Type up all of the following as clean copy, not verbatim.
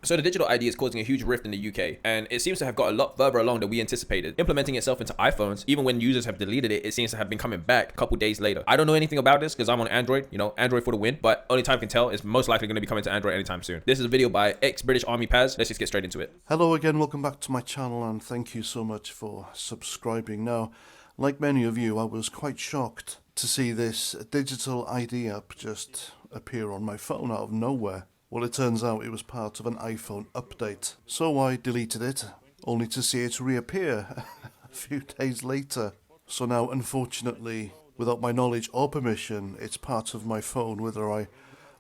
So the digital ID is causing a huge rift in the UK, and it seems to have got a lot further along than we anticipated. Implementing itself into iPhones, even when users have deleted it, it seems to have been coming back a couple days later. I don't know anything about this because I'm on Android, Android for the win, but only time can tell. It's most likely going to be coming to Android anytime soon. This is a video by ex-British Army Paz. Let's just get straight into it. Hello again, welcome back to my channel, and thank you so much for subscribing. Now, like many of you, I was quite shocked to see this digital ID app just appear on my phone out of nowhere. Well, it turns out it was part of an iPhone update. So I deleted it, only to see it reappear a few days later. So now, unfortunately, without my knowledge or permission, it's part of my phone whether I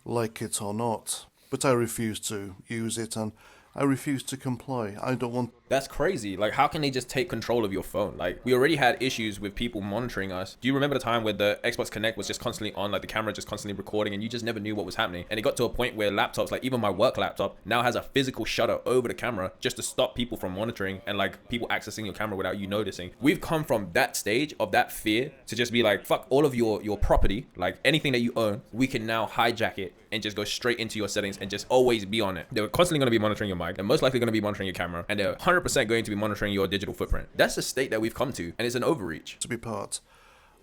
like it or not. But I refuse to use it, and I refuse to comply. I don't want... That's crazy. Like, how can they just take control of your phone? Like, we already had issues with people monitoring us. Do you remember the time where the Xbox Connect was just constantly on, like the camera just constantly recording, and you just never knew what was happening? And it got to a point where laptops, like even my work laptop, now has a physical shutter over the camera just to stop people from monitoring and like people accessing your camera without you noticing. We've come from that stage of that fear to just be like, fuck all of your property, like anything that you own, we can now hijack it and just go straight into your settings and just always be on it. They're constantly going to be monitoring your mic. They're most likely going to be monitoring your camera, and they're 100% going to be monitoring your digital footprint. That's the state that we've come to, and it's an overreach. To be part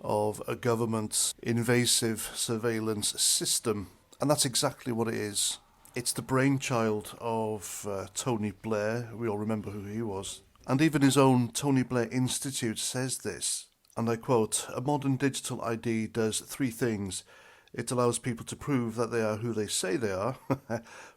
of a government's invasive surveillance system, and that's exactly what it is. It's the brainchild of Tony Blair. We all remember who he was. And even his own Tony Blair Institute says this, and I quote, "A modern digital ID does three things. It allows people to prove that they are who they say they are,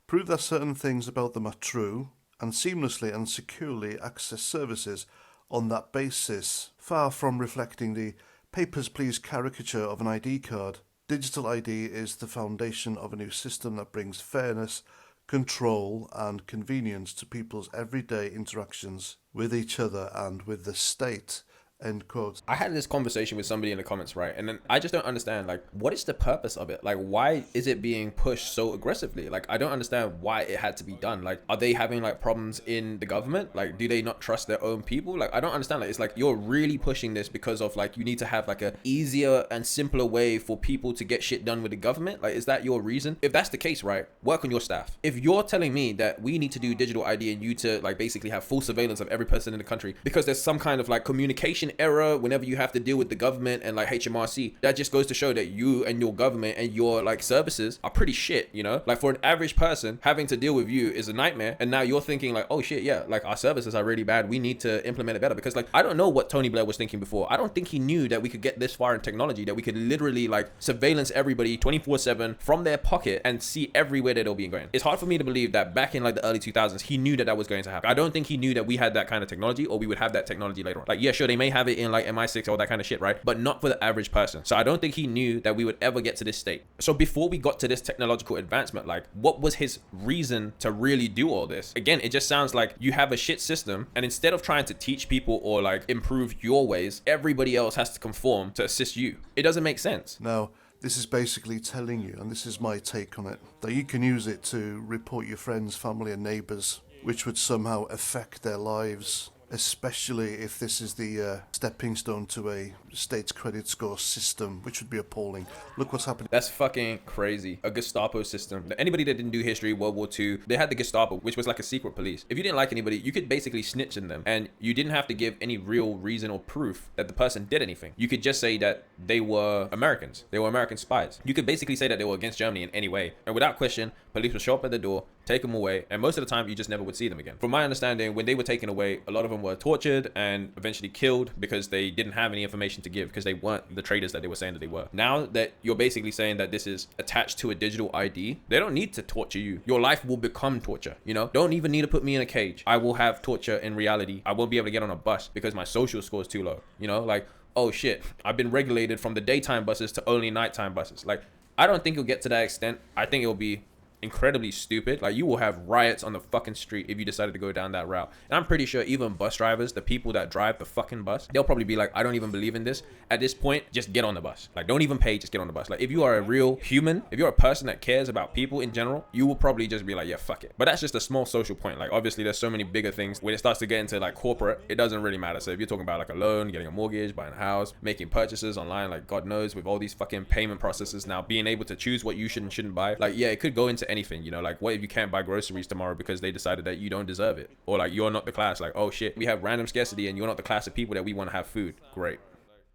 prove that certain things about them are true, and seamlessly and securely access services on that basis, far from reflecting the papers, please caricature of an ID card. Digital ID is the foundation of a new system that brings fairness, control, and convenience to people's everyday interactions with each other and with the state." End quote. I had this conversation with somebody in the comments, right? And then I just don't understand, like, what is the purpose of it? Like, why is it being pushed so aggressively? Like, I don't understand why it had to be done. Like, are they having like problems in the government? Like, do they not trust their own people? Like, I don't understand. Like, it's like you're really pushing this because of like you need to have like a easier and simpler way for people to get shit done with the government. Like, is that your reason? If that's the case, right, work on your staff. If you're telling me that we need to do digital ID and you to like basically have full surveillance of every person in the country because there's some kind of like communication error whenever you have to deal with the government and like HMRC, that just goes to show that you and your government and your like services are pretty shit, like for an average person having to deal with you is a nightmare. And now you're thinking like, oh shit, yeah, like our services are really bad, we need to implement it better. Because like I don't know what Tony Blair was thinking before. I don't think he knew that we could get this far in technology, that we could literally like surveillance everybody 24/7 from their pocket and see everywhere that they'll be going. It's hard for me to believe that back in like the early 2000s he knew that that was going to happen. I don't think he knew that we had that kind of technology or we would have that technology later on. Like, yeah, sure, they may have it in like MI6 or that kind of shit, right? But not for the average person. So I don't think he knew that we would ever get to this state. So before we got to this technological advancement, like what was his reason to really do all this? Again, it just sounds like you have a shit system, and instead of trying to teach people or like improve your ways, everybody else has to conform to assist you. It doesn't make sense. Now, this is basically telling you, and this is my take on it, that you can use it to report your friends, family and neighbours, which would somehow affect their lives, especially if this is the stepping stone to a state's credit score system, which would be appalling. Look what's happening. That's fucking crazy. A Gestapo system. Anybody that didn't do history, World War II, they had the Gestapo, which was like a secret police. If you didn't like anybody, you could basically snitch on them, and you didn't have to give any real reason or proof that the person did anything. You could just say that they were Americans. They were American spies. You could basically say that they were against Germany in any way, and without question, police would show up at the door, take them away, and most of the time you just never would see them again. From my understanding, when they were taken away, a lot of them were tortured and eventually killed because they didn't have any information to give, because they weren't the traitors that they were saying that they were. Now that you're basically saying that this is attached to a digital ID, they don't need to torture you. Your life will become torture, Don't even need to put me in a cage. I will have torture in reality. I won't be able to get on a bus because my social score is too low, like, oh shit, I've been regulated from the daytime buses to only nighttime buses. Like, I don't think it'll get to that extent. I think it'll be incredibly stupid. Like, you will have riots on the fucking street if you decided to go down that route. And I'm pretty sure even bus drivers, the people that drive the fucking bus, they'll probably be like, I don't even believe in this. At this point, just get on the bus. Like, don't even pay, just get on the bus. Like, if you are a real human, if you're a person that cares about people in general, you will probably just be like, yeah, fuck it. But that's just a small social point. Like, obviously there's so many bigger things. When it starts to get into like corporate, it doesn't really matter. So if you're talking about like a loan, getting a mortgage, buying a house, making purchases online, like God knows with all these fucking payment processes now, being able to choose what you should and shouldn't buy, like, yeah, it could go into to anything, you know, like what if you can't buy groceries tomorrow because they decided that you don't deserve it, or like you're not the class, like, oh shit, we have random scarcity and you're not the class of people that we want to have food. Great.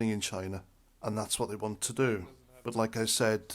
In China, and that's what they want to do. But like I said,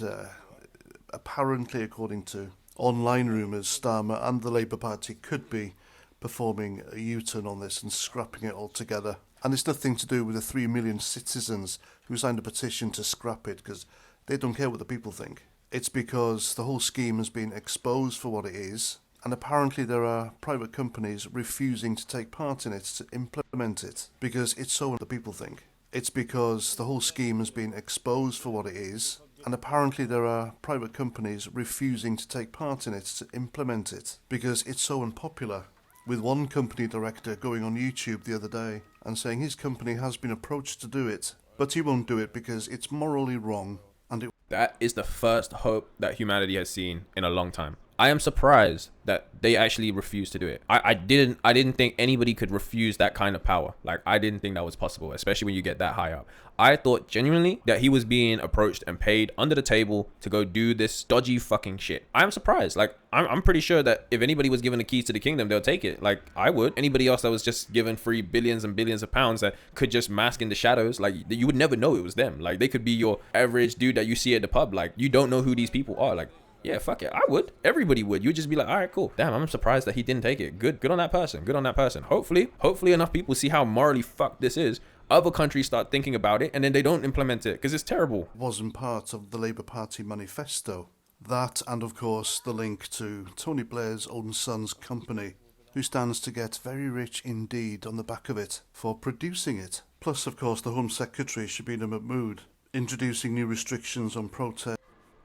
apparently, according to online rumours, Starmer and the Labour Party could be performing a U-turn on this and scrapping it altogether. And it's nothing to do with the 3 million citizens who signed a petition to scrap it, because they don't care what the people think. It's because the whole scheme has been exposed for what it is, and apparently there are private companies refusing to take part in it to implement it, because it's so what the people think. It's because the whole scheme has been exposed for what it is, and apparently there are private companies refusing to take part in it to implement it, because it's so unpopular. With one company director going on YouTube the other day and saying his company has been approached to do it, but he won't do it because it's morally wrong. And that is the first hope that humanity has seen in a long time. I am surprised that they actually refused to do it. I didn't think anybody could refuse that kind of power. Like, I didn't think that was possible, especially when you get that high up. I thought genuinely that he was being approached and paid under the table to go do this dodgy fucking shit. I'm surprised. Like, I'm pretty sure that if anybody was given the keys to the kingdom, they'll take it. Like, I would. Anybody else that was just given free billions and billions of pounds that could just mask in the shadows, like, you would never know it was them. Like, they could be your average dude that you see at the pub. Like, you don't know who these people are. Like, yeah, fuck it. I would. Everybody would. You'd just be like, all right, cool. Damn, I'm surprised that he didn't take it. Good on that person. Good on that person. Hopefully enough people see how morally fucked this is. Other countries start thinking about it and then they don't implement it because it's terrible. Wasn't part of the Labour Party manifesto. That, and of course the link to Tony Blair's own son's company, who stands to get very rich indeed on the back of it for producing it. Plus, of course, the Home Secretary, Shabina Mahmood, introducing new restrictions on protest.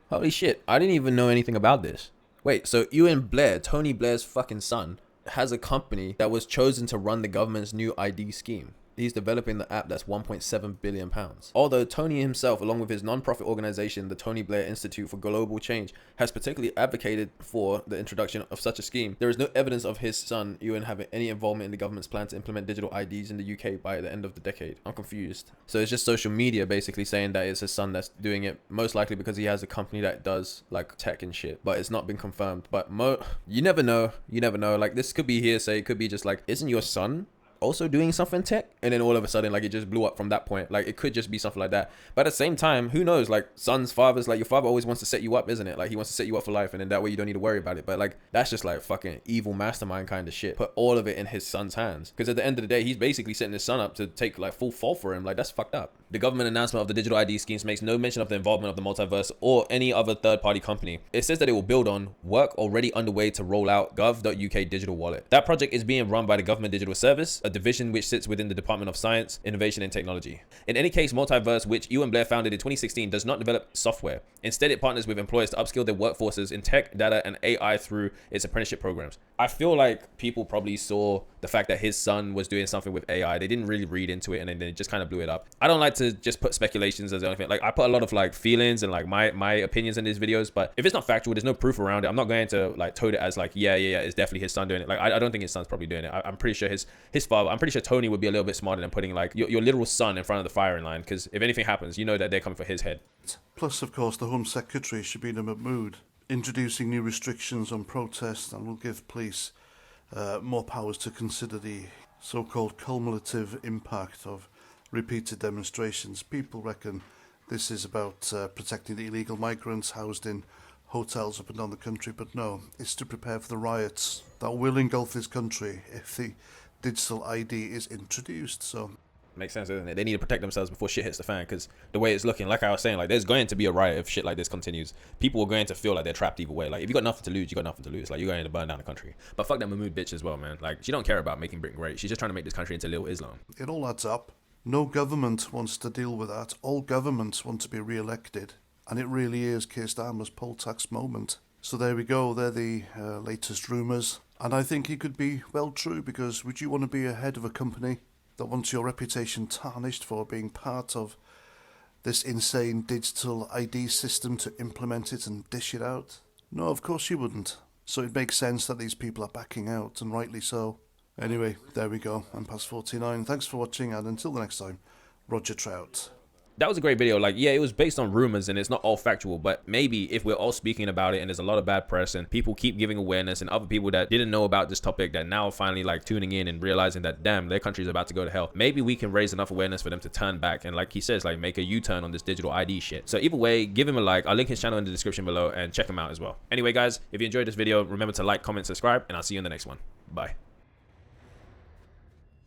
Holy shit, I didn't even know anything about this. Wait, so Ewan Blair, Tony Blair's fucking son, has a company that was chosen to run the government's new ID scheme. He's developing the app that's £1.7 billion. Although Tony himself, along with his non-profit organization, the Tony Blair Institute for Global Change, has particularly advocated for the introduction of such a scheme, there is no evidence of his son, Ewan, having any involvement in the government's plan to implement digital IDs in the UK by the end of the decade. I'm confused. So it's just social media basically saying that it's his son that's doing it, most likely because he has a company that does like tech and shit, but it's not been confirmed. But you never know. Like, this could be hearsay. It could be just like, isn't your son also doing something tech? And then all of a sudden, like, it just blew up from that point. Like, it could just be something like that. But at the same time, who knows? Like, sons, fathers, like, your father always wants to set you up, isn't it? Like, he wants to set you up for life, and then that way you don't need to worry about it. But like, that's just like fucking evil mastermind kind of shit. Put all of it in his son's hands, because at the end of the day, he's basically setting his son up to take like full fall for him. Like, that's fucked up. The government announcement of the digital ID schemes makes no mention of the involvement of the multiverse or any other third-party company. It says that it will build on work already underway to roll out gov.uk digital wallet. That project is being run by the Government Digital Service, a division which sits within the Department of Science, Innovation and Technology. In any case, Multiverse, which Ewan Blair founded in 2016, does not develop software. Instead, it partners with employers to upskill their workforces in tech, data, and AI through its apprenticeship programs. I feel like people probably saw the fact that his son was doing something with AI. They didn't really read into it, and then they just kind of blew it up. I don't like to just put speculations as the only thing. Like, I put a lot of like feelings and like my opinions in these videos, but if it's not factual, there's no proof around it, I'm not going to like tote it as like, yeah, it's definitely his son doing it. Like, I don't think his son's probably doing it. I'm pretty sure his father, I'm pretty sure Tony would be a little bit smarter than putting like your literal son in front of the firing line, because if anything happens, you know that they're coming for his head. Plus, of course, the Home Secretary, Shabina Mahmood, introducing new restrictions on protests and will give police more powers to consider the so-called cumulative impact of repeated demonstrations. People reckon this is about protecting the illegal migrants housed in hotels up and down the country, but no, it's to prepare for the riots that will engulf this country if the digital ID is introduced. So makes sense, doesn't it? They need to protect themselves before shit hits the fan, because the way it's looking, like I was saying, like, there's going to be a riot if shit like this continues. People are going to feel like they're trapped either way. Like, if you got nothing to lose, you got nothing to lose. Like, you're going to burn down the country. But fuck that Mahmood bitch as well, man. Like, she don't care about making Britain great. She's just trying to make this country into little Islam. It all adds up. No government wants to deal with that. All governments want to be re-elected. And it really is Keir Starmer's poll tax moment. So there we go. They're the latest rumours. And I think it could be well true, because would you want to be a head of a company that wants your reputation tarnished for being part of this insane digital ID system to implement it and dish it out? No, of course you wouldn't. So it makes sense that these people are backing out, and rightly so. Anyway, there we go. I'm past 49. Thanks for watching, and until the next time, Roger Trout. that was a great video. Like, yeah, it was based on rumors and it's not all factual, but maybe if we're all speaking about it and there's a lot of bad press and people keep giving awareness, and other people that didn't know about this topic that now finally like tuning in and realizing that, damn, their country is about to go to hell, maybe we can raise enough awareness for them to turn back and, like he says, like make a U-turn on this digital ID shit. So either way, give him a like. I'll link his channel in the description below and check him out as well. Anyway, guys, if you enjoyed this video, remember to like, comment, subscribe, and I'll see you in the next one. Bye.